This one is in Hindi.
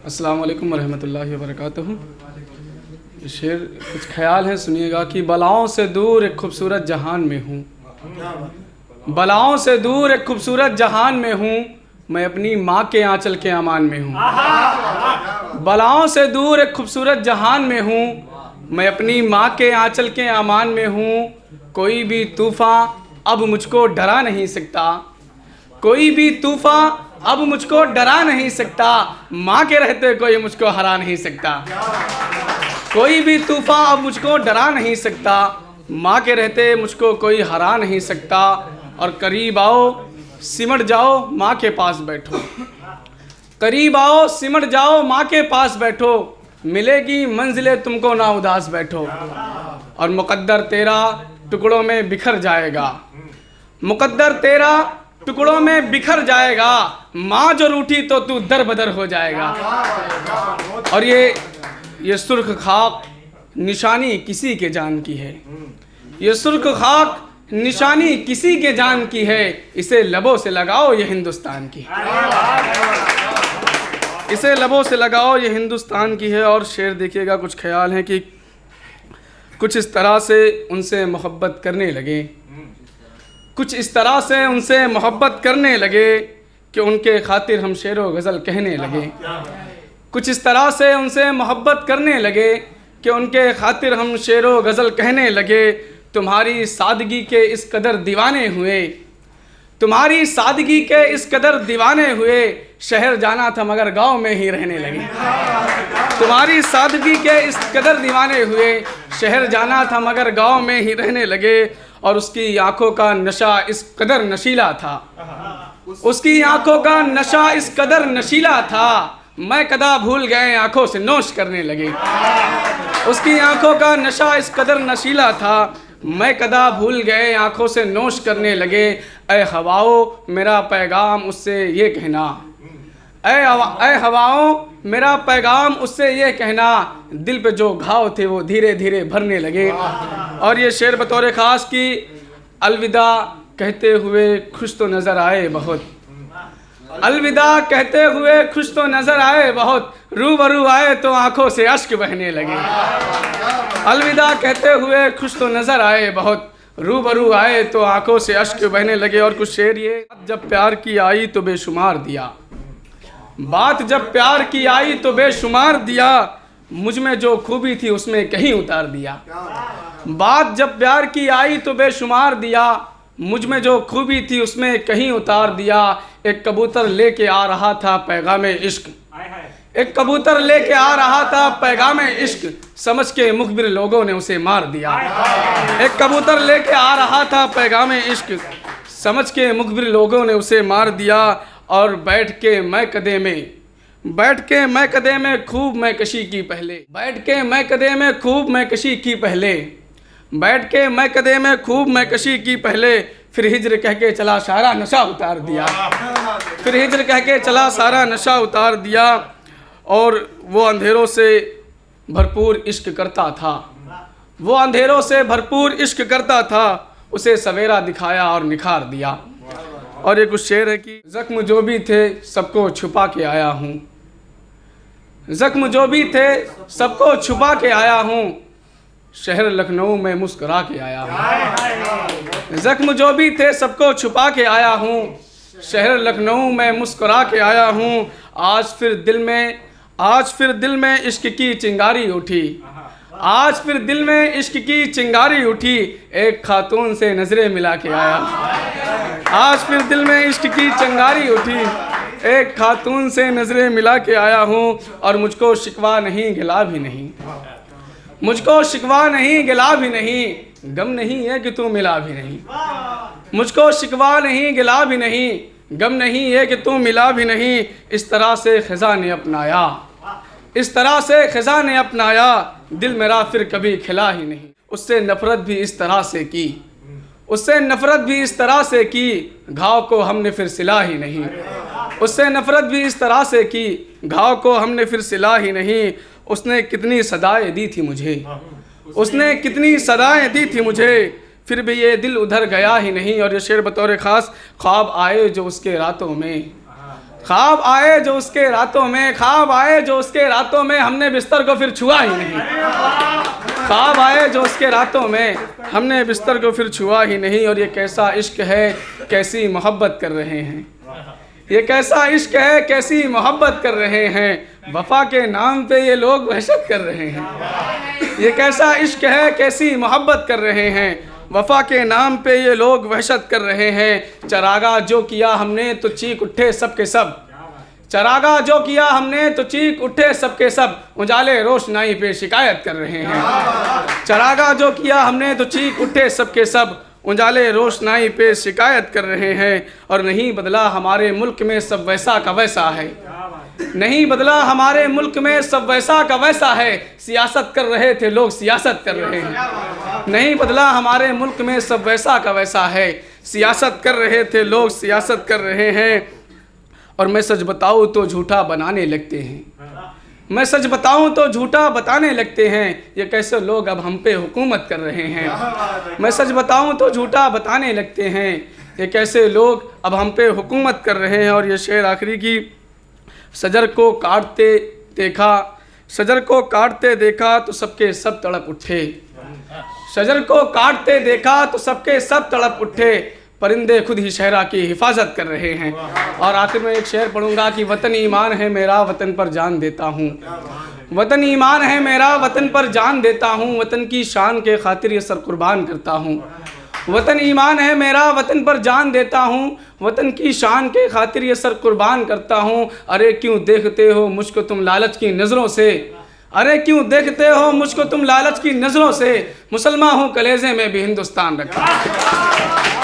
अस्सलाम वालेकुम वरहमतुल्लाहि वबरकातुहू। शेर कुछ ख्याल हैं, सुनिएगा कि बलाओं से दूर एक खूबसूरत जहान में हूँ, बलाओं से दूर एक खूबसूरत जहान में हूँ, मैं अपनी माँ के आंचल के अमान में हूँ। बलाओं से दूर एक खूबसूरत जहान में हूँ, मैं अपनी माँ के आंचल के अमान में हूँ। कोई भी तूफ़ान अब मुझको डरा नहीं सकता, कोई भी तूफ़ान अब मुझको डरा नहीं सकता, माँ के रहते कोई मुझको हरा नहीं सकता। कोई भी तूफ़ान अब मुझको डरा नहीं सकता, माँ के रहते मुझको कोई हरा नहीं सकता। और करीब आओ सिमट जाओ माँ के पास बैठो, करीब आओ सिमट जाओ माँ के पास बैठो, मिलेगी मंजिलें तुमको ना उदास बैठो। और मुकद्दर तेरा टुकड़ों में बिखर जाएगा, मुकद्दर तेरा टुकड़ों में बिखर जाएगा, माँ जो रूठी तो तू दर बदर हो जाएगा। और ये सुर्ख खाक निशानी किसी के जान की है, ये सुर्ख खाक निशानी किसी के जान की है, इसे लबों से लगाओ ये हिंदुस्तान की, इसे लबों से लगाओ ये हिंदुस्तान की है। और शेर देखिएगा, कुछ ख्याल हैं कि कुछ इस तरह से उनसे मोहब्बत करने लगे, कुछ इस तरह से उनसे मोहब्बत करने लगे कि उनके खातिर हम शेर व गज़ल कहने लगे। कुछ इस तरह से उनसे मोहब्बत करने लगे कि उनके खातिर हम शेर व गज़ल कहने लगे। तुम्हारी सादगी के इस कदर दीवाने हुए, तुम्हारी सादगी के इस कदर दीवाने हुए, शहर जाना था मगर गांव में ही रहने लगे। तुम्हारी सादगी के इस कदर दीवाने हुए, शहर जाना था मगर गांव में ही रहने लगे। और उसकी आंखों का नशा इस कदर नशीला था, उसकी आंखों का नशा इस कदर नशीला था, मैं कदा भूल गए आंखों से नोश करने लगे। उसकी आंखों का नशा इस कदर नशीला था, मैं कदा भूल गए आंखों से नोश करने लगे। ऐ हवाओं मेरा पैगाम उससे ये कहना, ऐ हवाओं मेरा पैगाम उससे ये कहना, दिल पे जो घाव थे वो धीरे धीरे भरने लगे। और ये शेर बतौर ख़ास कि अलविदा कहते हुए खुश तो नज़र आए बहुत, अलविदा कहते हुए खुश तो नज़र आए बहुत, रूबरू आए तो आंखों से अश्क बहने लगे। अलविदा कहते हुए खुश तो नज़र आए बहुत, रूबरू आए तो आंखों से अश्क बहने लगे। और कुछ शेर ये, जब प्यार की आई तो बेशुमार दिया, बात जब प्यार की आई तो बेशुमार दिया, मुझ में जो खूबी थी उसमें कहीं उतार दिया। बात जब प्यार की आई तो बेशुमार दिया, मुझ में जो खूबी थी उसमें कहीं उतार दिया। एक कबूतर लेके आ रहा था पैगाम इश्क, एक कबूतर लेके आ रहा था पैगाम इश्क, समझ के मुखबिर लोगों ने उसे मार दिया। एक कबूतर लेके आ रहा था पैगाम इश्क, समझ के मुखबिर लोगों ने उसे मार दिया। और बैठ के मैं कदे में खूब मैं कशी की पहले, बैठ के मैं कदे में खूब मैं कशी की पहले, बैठ के मैं कदे में खूब मैं कशी की पहले, फिर हिज्र कह के चला सारा नशा उतार दिया, फिर हिज्र कह के चला सारा नशा उतार दिया। और वो अंधेरों से भरपूर इश्क करता था, वो अंधेरों से भरपूर इश्क करता था, उसे सवेरा दिखाया और निखार दिया। और ये कुछ शेर है कि ज़ख्म जो भी थे सबको छुपा के आया हूँ, ज़ख्म जो भी थे सबको छुपा के आया हूँ, शहर लखनऊ में मुस्कुरा के आया हूँ। ज़ख्म जो भी थे सबको छुपा के आया हूँ, शहर लखनऊ में मुस्कुरा के आया हूँ। आज फिर दिल में इश्क की चिंगारी उठी, आज फिर दिल में इश्क की चिंगारी उठी, एक खातून से नजरें मिला के आया। आज फिर दिल में इश्क की चिंगारी उठी, एक खातून से नजरें मिला के आया हूँ। और मुझको शिकवा नहीं गिला भी नहीं, मुझको शिकवा नहीं गिला भी नहीं, गम नहीं है कि तू मिला भी नहीं। मुझको शिकवा नहीं गिला भी नहीं, गम नहीं है कि तू मिला भी नहीं। इस तरह से ख़ज़ा ने अपनाया, इस तरह से ख़ज़ा ने अपनाया, दिल मेरा फिर कभी खिला ही नहीं। उससे नफ़रत भी इस तरह से की, उससे नफ़रत भी इस तरह से की, घाव को हमने फिर सिला ही नहीं। उससे नफ़रत भी इस तरह से की, घाव को हमने फिर सिला ही नहीं। उसने कितनी सदाएं दी थी मुझे, उसने कितनी सदाएं दी थी मुझे, फिर भी ये दिल उधर गया ही नहीं। और ये शेर बतौर ख़ास, ख्वाब आए जो उसके रातों में, ख्वाब आए जो उसके रातों में, ख्वाब आए जो उसके रातों में, हमने बिस्तर को फिर छुआ ही नहीं। ख्वाब आए जो उसके रातों में, हमने बिस्तर को फिर छुआ ही नहीं। और ये कैसा इश्क है, कैसी मोहब्बत कर रहे हैं। ये कैसा इश्क है, कैसी मोहब्बत कर रहे हैं। वफ़ा के नाम पे ये लोग वहशत कर रहे हैं। ये कैसा इश्क है, कैसी मोहब्बत कर रहे हैं। वफ़ा के नाम पे ये लोग वहशत कर रहे हैं। चरागा जो किया हमने तो चीख उठे सब के सब। चरागा जो किया हमने तो चीख उठे सब के सब। उजाले रोशनाई पे शिकायत कर रहे हैं। चरागा जो किया हमने तो चीख उठे सब के सब। उजाले रोशनाई पे शिकायत कर रहे हैं। और नहीं बदला हमारे मुल्क में सब वैसा का वैसा है। नहीं बदला हमारे मुल्क में सब वैसा का वैसा है। सियासत कर रहे थे लोग, सियासत कर रहे हैं। नहीं बदला हमारे मुल्क में सब वैसा का वैसा है। सियासत कर रहे थे लोग, सियासत कर रहे हैं। और मैं सच बताऊँ तो झूठा बनाने लगते हैं। मैं सच बताऊं तो झूठा बताने लगते हैं। ये कैसे लोग अब हम पे हुकूमत कर रहे हैं। मैं सच बताऊं तो झूठा बताने लगते हैं। ये कैसे लोग अब हम पे हुकूमत कर रहे हैं। और ये शेर आखिरी की, शजर को काटते देखा, शजर को काटते देखा तो सबके सब तड़प उठे। शजर को काटते देखा तो सबके सब तड़प उठे। परिंदे खुद ही शहरा की हिफाजत कर रहे हैं। और आखिर में एक शेर पढ़ूंगा कि वतन ईमान है मेरा, वतन पर जान देता हूँ। वतन ईमान है मेरा, वतन पर जान देता हूँ। वतन की शान के खातिर ये सर कुर्बान करता हूँ। वतन ईमान है मेरा, वतन पर जान देता हूँ। वतन की शान के खातिर ये सर कुर्बान करता हूँ। अरे क्यों देखते हो मुझको तुम लालच की नज़रों से। अरे क्यों देखते हो मुझको तुम लालच की नज़रों से। मुसलमान हूँ कलेजे में भी हिंदुस्तान रखा।